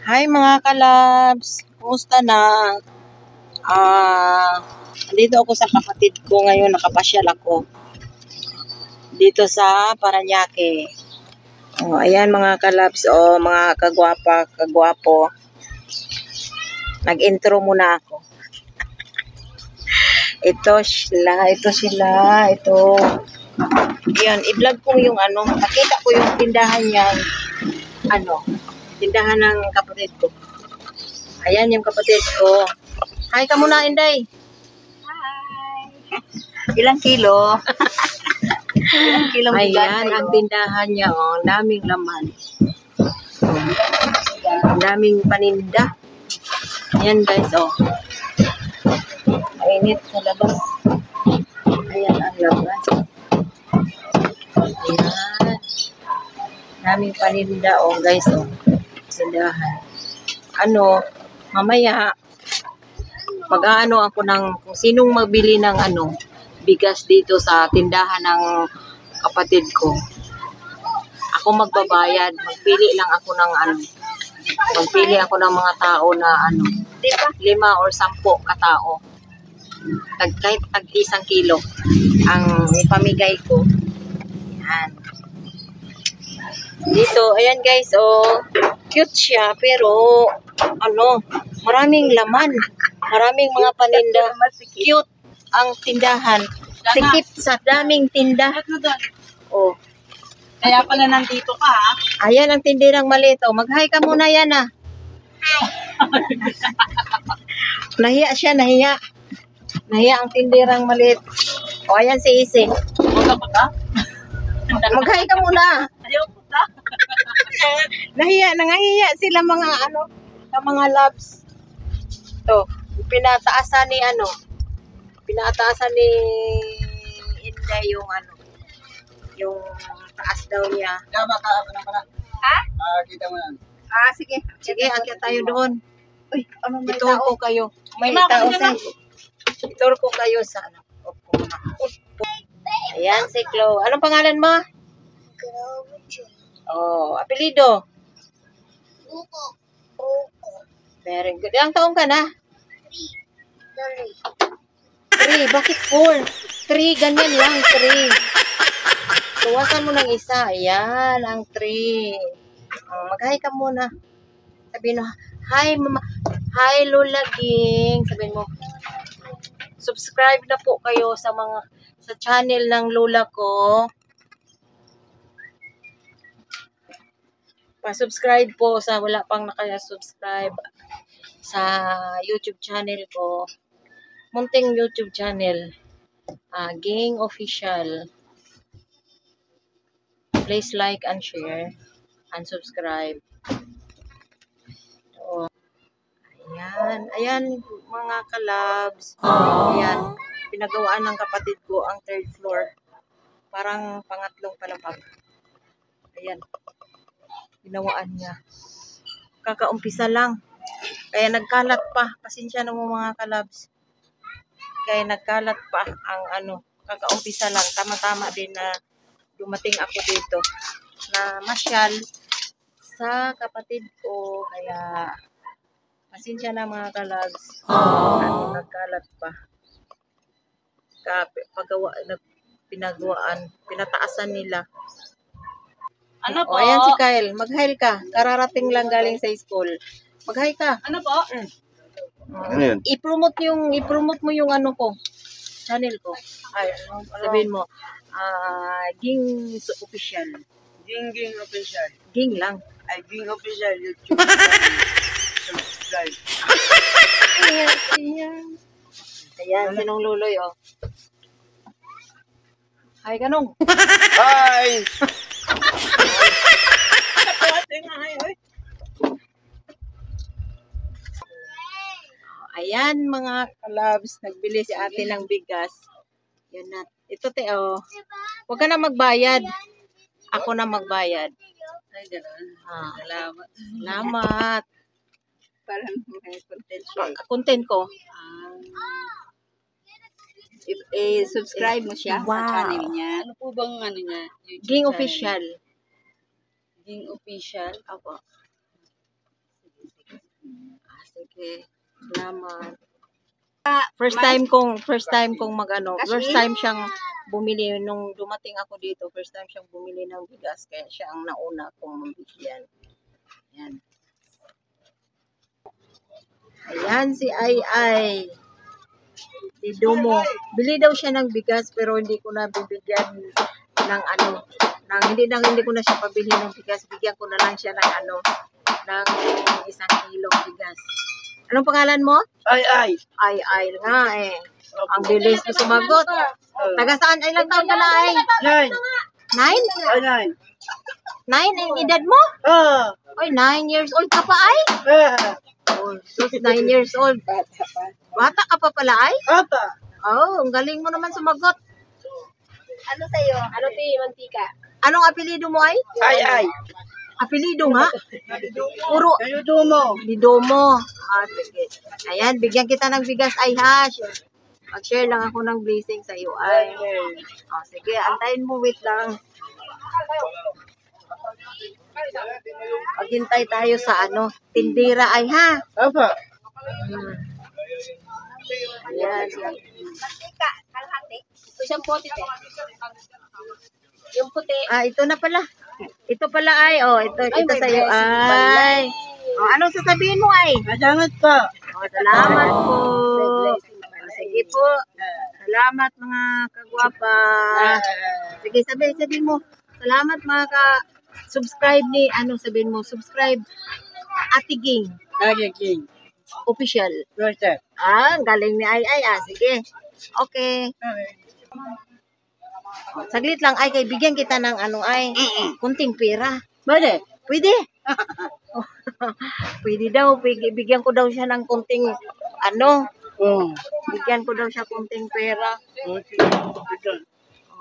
Hi mga kalabs! Kumusta na? Dito ako sa kapatid ko ngayon, nakapasyal ako. Dito sa Parañaque. Ayan mga kalabs, mga kagwapo. Nag-intro muna ako. Ito sila. Ayan, i-vlog ko yung nakita ko yung tindahan niya, tindahan ng kapatid ko. Ayan yung kapatid ko. Hi ka muna, Inday. Hi. Ilang kilo? Ilang kilo Ayan ang tindahan niya. Ang daming laman. Ang daming paninda. Ayan guys, mainit sa labas. Ayan ang labas. Ayan. Daming paninda, guys, tindahan. Mamaya, mag-aano ako kung sinong magbili ng bigas dito sa tindahan ng kapatid ko. Ako magbabayad. Magpili ako ng mga tao na 5 or 10 katao. Kahit tag 1 kilo ang ipamigay ko. Yan. Dito, ayan guys, cute siya pero maraming laman. Maraming mga paninda. Cute ang tindahan. Sikip sa daming tinda. Kaya pala nandito ka, ha? Ayan ang tindirang maliit. Mag-hi ka muna yan, Hi. Nahiya siya. Nahiya ang tindirang maliit. Ayan si Isi. Mag-hi ka muna. Ayaw po ta. Nangahiya sila sa mga loves. Pinataasan ni Inday yung taas daw niya. Ha? Kita mo yan. Sige. Sige, akyat tayo doon. Uy, may Itur tao? ko kayo. May Ima, tao kanina sa. Itur ko kayo sa Ayan si Chloe. Anong pangalan mo? Apelido? Uko. Very good. Ilang taong ka na? 3. Bakit 4? 3, ganyan lang, 3. Tuwasan mo ng isa. Ayan, ang 3. Mag-hi ka muna. Sabihin mo, hi mama. Hi Lola Ging. Sabihin mo, subscribe na po kayo sa channel ng Lola ko. Pa-subscribe po sa wala pang nakaya-subscribe sa YouTube channel ko. Munting YouTube channel. Ging Official. Please like and share and subscribe. Ayan mga kalabs. Ayan, pinagawaan ng kapatid ko ang 3rd floor. Parang pangatlong palapag. Ayan, ginawaan niya. Kakaumpisa lang. Kaya nagkalat pa. Pasensya na mo mga kalabs. Kaya nagkalat pa ang kakaumpisa lang. Tama-tama din na dumating ako dito na masyal sa kapatid ko. Kaya pasensya na mga kalabs. Nagkalat pa. Pinataasan nila. Ano po? Ayan si Kyle. Mag-hi ka. Kararating lang galing sa school. Mag-hi ka. Ano po? Ano yun? I-promote mo yung ko. Channel ko. Ay, sabihin mo. Ging Official. Ging Official. Ging lang. Ay, Ging Official YouTube. Subscribe. Ayan, sinong luloy, Hi, kanong. Hi! Ayan, mga kalabs, nagbili si ate ng bigas. Yan na. Ito, huwag ka na magbayad. Ako na magbayad. Ay, gano'n. Salamat. Salamat. Parang may content siya. Content ko. Subscribe mo siya sa channel niya. Ano po bang niya? YouTube Ging channel? Official. Ging Official? Apo. Sige. Salamat. First time kong first time siyang bumili nung dumating ako dito, first time siyang bumili ng bigas kaya siya ang nauna kong mabigyan. Ayan. Ayan si Ay. Si Dumo. Bili daw siya ng bigas pero hindi ko na bibigyan ng hindi ko na siya pabili ng bigas. Bigyan ko na lang siya ng ng 1 kilong bigas. Anong pangalan mo? Ay. Ay nga eh. Ang bilis mo sumagot. Taga saan? Ay, ilang taon ka na ay? 9? 9 ang edad mo? Oy, 9 years old ka pa ay? Oh, so 9 years old. Bata ka pa pala ay? Oh, ang galing mo naman sumagot. Ano sa'yo? Ano mantika? Anong apelido mo ay? Ay. Apelido nga? Puro Lidomo. Sige. Ayan, bigyan kita ng bigas ay ha. Mag-share lang ako ng blessing sa iyo ay. Sige, antayin mo, wait lang. Maghintay tayo sa tindira ay ha. Ayan. Mantika, kalahati. Ito siyang pote. Yung puti. Ito na pala. Ito pala ay. Ito sa iyo ay. Anong sasabihin mo ay? Salamat po. Salamat po. Sige po. Salamat mga kagwapa. Sige, sabihin mo. Salamat mga subscribe ni, sabihin mo, subscribe Ate Ging Official. Ang galing ni Ay. Sige. Okay. Saglit lang ay, kay bigyan kita ng kunting pera. Bale. Pwede. Pwede daw. Bigyan ko daw siya ng kunting bigyan ko daw siya kunting pera.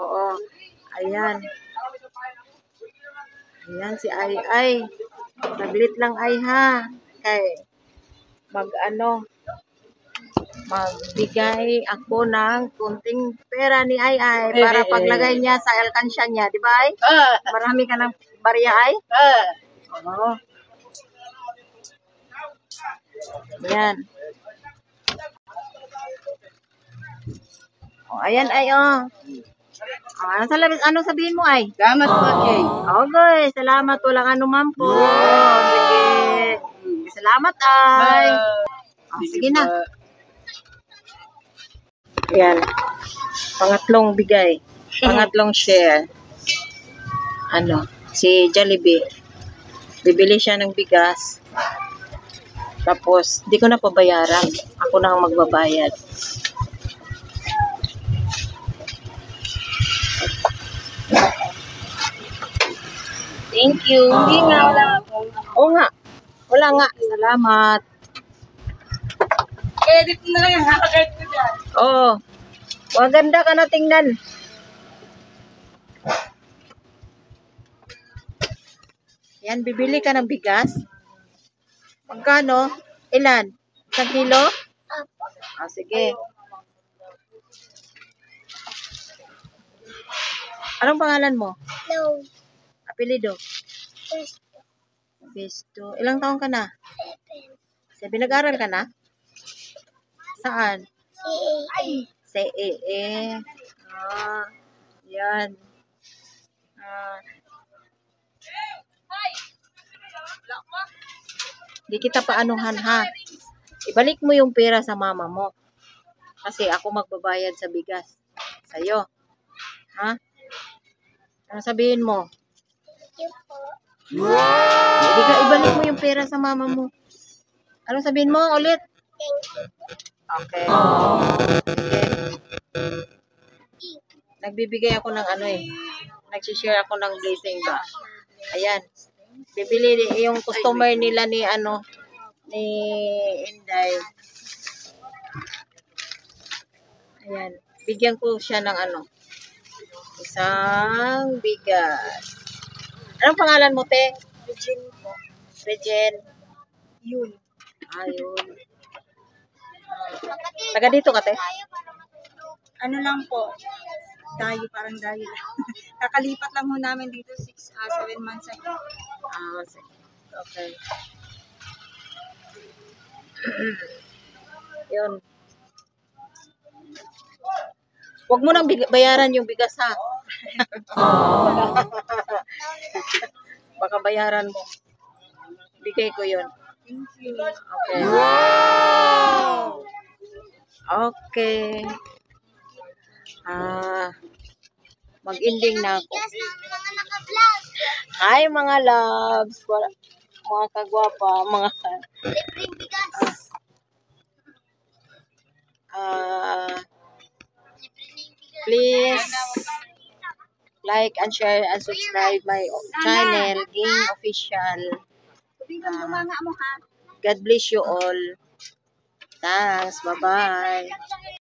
Oo. Ayan. Ayan si Ay. Saglit lang ay ha. Kay magbigay ako ng kunting pera ni Ay para paglagay niya sa alkansya niya, di ba ay? Marami ka ng barya ay? Oo. Ayan. Ayan ay ano sabihin mo ay? Salamat po, King. Okay, salamat. Walang anuman po. Sige. Salamat ay. Sige na. Ayan. Pangatlong bigay. Pangatlong share. Si Jollibee. Bibili siya ng bigas. Tapos, di ko na pabayaran. Ako na ang magbabayad. Thank you. Hindi nga, wala ako. Oo nga. Wala nga. Salamat. Edit na lang yung hakat ko dyan. Oo. Maganda ka na tingnan. Yan, bibili ka ng bigas. Magkano? Ilan? 1 kilo? Sige. Anong pangalan mo? No. Apelido? Besto. Ilang taon ka na? 7. Nag-aral ka na? Saan? Sa AA. Yan. Di kita paanuhan ha. Ibalik mo yung pera sa mama mo. Kasi ako magbabayad sa bigas. Sa'yo. Ha? Ano sabihin mo? Ibalik mo yung pera sa mama mo. Ano sabihin mo ulit? Okay. Nagbibigay ako ng nagsishare ako ng blessing ba. Ayan. Bibili yung customer nila ni ni Inday. Ayan. Bigyan ko siya ng isang bigas. Anong pangalan mo, te? Regen. Yun. Ayun. Taga dito ka, te? Ano lang po, parang dayo lang. Kakalipat lang ho namin dito 7 months ago. Sige. Okay. Yun. Huwag mo nang bayaran yung bigas, ha? Baka bayaran mo. Bigay ko yun. Thank you. Okay. Okay. Mag-ending na ako. Hi mga loves, mga kagwapa, mga please like and share and subscribe my channel, Ging Official. God bless you all. Thanks. Bye-bye.